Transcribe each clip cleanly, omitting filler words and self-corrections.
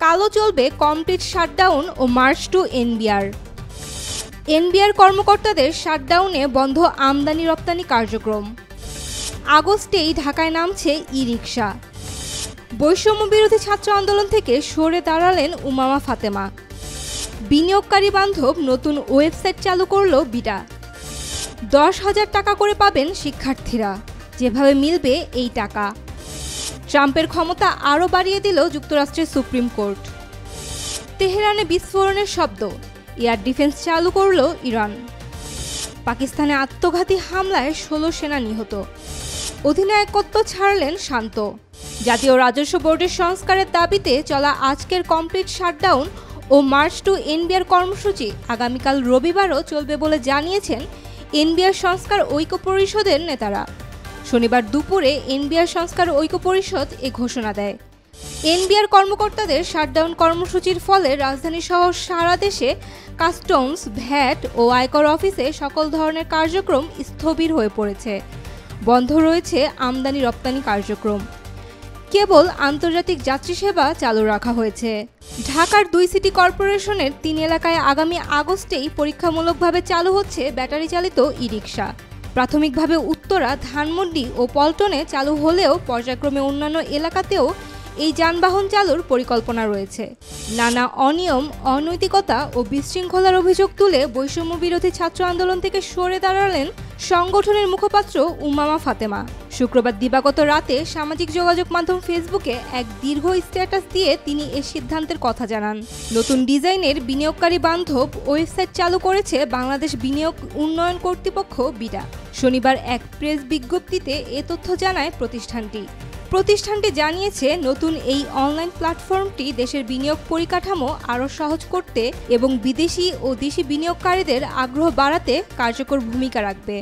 কালো চলবে complete shutdown ও মার্চ টু এনবিআর। এনবিআর কর্মকর্তাদের শাটডাউনে বন্ধ আমদানি রপ্তানি কার্যক্রম। আগস্টেই ঢাকায় নামছে ই-রিকশা। বৈষম্য বিরোধী ছাত্র আন্দোলন থেকে সরে দাঁড়ালেন উমামা ফাতেমা। বিনিয়োগকারী বান্ধব নতুন ওয়েবসাইট চালু করল বিটা। 10,000 টাকা করে পাবেন শিক্ষার্থীরা, যেভাবে মিলবে এই টাকা। ট্রাম্পের ক্ষমতা আরও বাড়িয়ে দিল যুক্তরাষ্ট্রের সুপ্রিম কোর্ট। তেহরানে বিস্ফোরণের শব্দ, এয়ার ডিফেন্স চালু করল ইরান। পাকিস্তানে আত্মঘাতী হামলায় 16 সেনা নিহত। অধিনায়কত্ব ছাড়লেন শান্ত। জাতীয় রাজস্ব বোর্ডের সংস্কারের দাবিতে চলা আজকের কমপ্লিট শাটডাউন ও মার্চ টু এনবিআর কর্মসূচি আগামীকাল রবিবারও চলবে বলে জানিয়েছেন এনবিআর সংস্কার ঐক্য পরিষদের নেতারা। শনিবার দুপুরে এনবিআর সংস্কার ঐক্য পরিষদ এ ঘোষণা দেয়। এনবিআর কর্মকর্তাদের শাটডাউন কর্মসূচির ফলে রাজধানীসহ সারা দেশে কাস্টমস, ভ্যাট ও আয়কর অফিসে সকল ধরনের কার্যক্রম স্থবির হয়ে পড়েছে। বন্ধ রয়েছে আমদানি রপ্তানি কার্যক্রম। কেবল আন্তর্জাতিক যাত্রী সেবা চালু রাখা হয়েছে। ঢাকার 2 সিটি কর্পোরেশনের 3 এলাকায় আগামী আগস্টেই পরীক্ষামূলকভাবে চালু হচ্ছে ব্যাটারি চালিত ই-রিকশা। প্রাথমিকভাবে উত্তরা, ধানমন্ডি ও পল্টনে চালু হলেও পর্যায়ক্রমে অন্যান্য এলাকাতেও এই যানবাহন চালুর পরিকল্পনা রয়েছে। নানা অনিয়ম, অনৈতিকতা ও বিশৃঙ্খলার অভিযোগ তুলে বৈষম্য বিরোধী ছাত্র আন্দোলন থেকে সরে দাঁড়ালেন সংগঠনের মুখপাত্র উমামা ফাতেমা। শুক্রবার দিবাগত রাতে সামাজিক যোগাযোগ মাধ্যম ফেসবুকে এক দীর্ঘ স্ট্যাটাস দিয়ে তিনি এ সিদ্ধান্তের কথা জানান। নতুন ডিজাইনের বিনিয়োগকারী বান্ধব ওয়েবসাইট চালু করেছে বাংলাদেশ বিনিয়োগ উন্নয়ন কর্তৃপক্ষ বিটা। শনিবার এক প্রেস বিজ্ঞপ্তিতে এ তথ্য জানায় প্রতিষ্ঠানটি জানিয়েছে নতুন এই অনলাইন প্ল্যাটফর্মটি দেশের বিনিয়োগ পরিকাঠামো আরও সহজ করতে এবং বিদেশি ও দেশি বিনিয়োগকারীদের আগ্রহ বাড়াতে কার্যকর ভূমিকা রাখবে।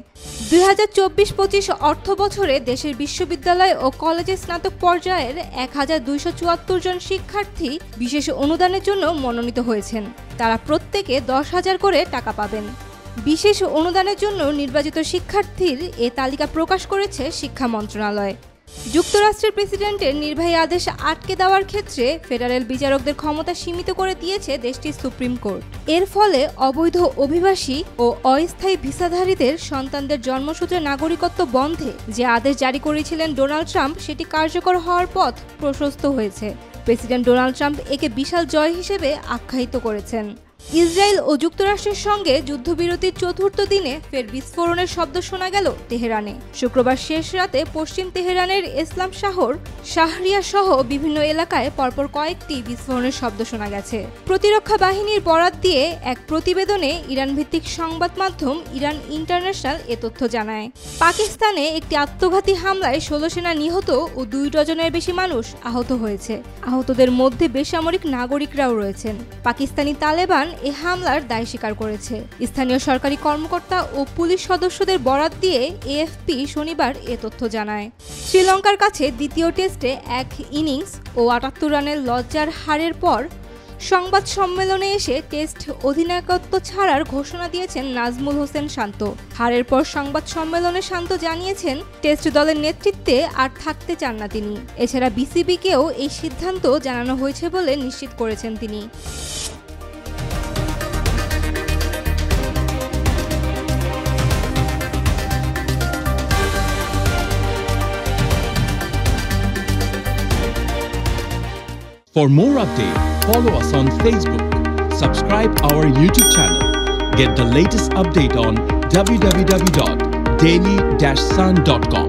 2024-25 অর্থ বছরে দেশের বিশ্ববিদ্যালয় ও কলেজে স্নাতক পর্যায়ের 1274 জন শিক্ষার্থী বিশেষ অনুদানের জন্য মনোনীত হয়েছেন। তারা প্রত্যেকে 10,000 করে টাকা পাবেন। বিশেষ অনুদানের জন্য নির্বাচিত শিক্ষার্থীর এ তালিকা প্রকাশ করেছে শিক্ষা মন্ত্রণালয়। যুক্তরাষ্ট্রের প্রেসিডেন্টের নির্বাহী আদেশ আটকে দেওয়ার ক্ষেত্রে ফেডারেল বিচারকদের ক্ষমতা সীমিত করে দিয়েছে দেশটির সুপ্রিম কোর্ট। এর ফলে অবৈধ অভিবাসী ও অস্থায়ী ভিসাধারীদের সন্তানদের জন্মসূত্রে নাগরিকত্ব বন্ধে যে আদেশ জারি করেছিলেন ডোনাল্ড ট্রাম্প, সেটি কার্যকর হওয়ার পথ প্রশস্ত হয়েছে। প্রেসিডেন্ট ডোনাল্ড ট্রাম্প একে বিশাল জয় হিসেবে আখ্যায়িত করেছেন। ইসরায়েল ও যুক্তরাষ্ট্রের সঙ্গে যুদ্ধবিরতির 4র্থ দিনে ফের বিস্ফোরণের শব্দ শোনা গেল তেহরানে। শুক্রবার শেষ রাতে পশ্চিম তেহরানের ইসলাম শহর শাহরিয়ার সহ বিভিন্ন এলাকায় পরপর কয়েকটি বিস্ফোরণের শব্দ শোনা গেছে। প্রতিরক্ষা বাহিনীর বরাত দিয়ে এক প্রতিবেদনে ইরান ভিত্তিক সংবাদ মাধ্যম ইরান ইন্টারন্যাশনাল এ তথ্য জানায়। পাকিস্তানে একটি আত্মঘাতী হামলায় 16 সেনা নিহত ও 2 ডজনের বেশি মানুষ আহত হয়েছে। আহতদের মধ্যে বেসামরিক নাগরিকরাও রয়েছেন। পাকিস্তানি তালেবান এ হামলার দায় স্বীকার করেছে। স্থানীয় সরকারি কর্মকর্তা ও পুলিশ সদস্যদের বরাত দিয়ে এএফপি শনিবার এ তথ্য জানায়। শ্রীলঙ্কার কাছে দ্বিতীয় টেস্টে 1 ইনিংস ও 78 রানের লজ্জার হারের পর সংবাদ সম্মেলনে এসে টেস্ট অধিনায়কত্ব ছাড়ার ঘোষণা দিয়েছেন নাজমুল হোসেন শান্ত। হারের পর সংবাদ সম্মেলনে শান্ত জানিয়েছেন টেস্ট দলের নেতৃত্বে আর থাকতে চান না তিনি। এছাড়া বিসিবিকেও এই সিদ্ধান্ত জানানো হয়েছে বলে নিশ্চিত করেছেন তিনি। For more updates, follow us on Facebook, subscribe our YouTube channel, get the latest update on www.daily-sun.com.